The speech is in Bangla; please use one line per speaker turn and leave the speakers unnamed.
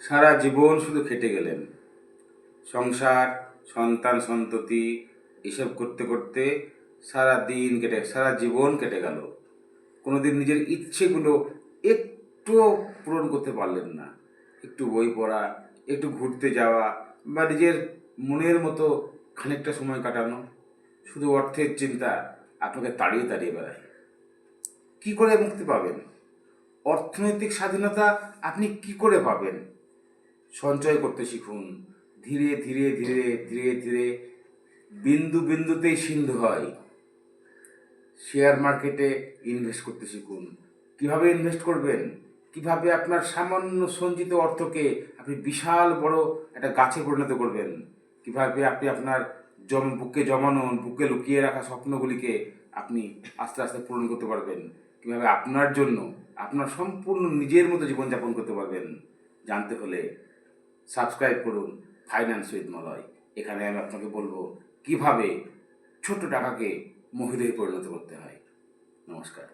সারা জীবন শুধু খেটে গেলেন, সংসার, সন্তান সন্ততি এসব করতে করতে সারা জীবন কেটে গেল। কোনোদিন নিজের ইচ্ছেগুলো একটুও পূরণ করতে পারলেন না। একটু বই পড়া, একটু ঘুরতে যাওয়া বা নিজের মনের মতো খানিকটা সময় কাটানো, শুধু অর্থের চিন্তা আপনাকে তাড়িয়ে তাড়িয়ে বেড়ায়। কী করে মুক্তি পাবেন? অর্থনৈতিক স্বাধীনতা আপনি কি করে পাবেন? সঞ্চয় করতে শিখুন। ধীরে ধীরে ধীরে ধীরে ধীরে বিন্দু বিন্দুতেই সিন্ধু হয়। শেয়ার মার্কেটে ইনভেস্ট করতে শিখুন। কিভাবে ইনভেস্ট করবেন? কিভাবে আপনার সামান্য সঞ্চিত অর্থকে আপনি বিশাল বড় একটা গাছে পরিণত করবেন? কিভাবে আপনি আপনার বুকে জমানো, বুকে লুকিয়ে রাখা স্বপ্নগুলিকে আপনি আস্তে আস্তে পূরণ করতে পারবেন? কিভাবে আপনার জন্য আপনার সম্পূর্ণ নিজের মতো জীবনযাপন করতে পারবেন? জানতে হলে সাবস্ক্রাইব করুন ফাইন্যান্স উইথ মলয়। এখানে আমি আপনাকে বলবো কিভাবে ছোট টাকাকে মহিলায় পরিণত করতে হয়। নমস্কার।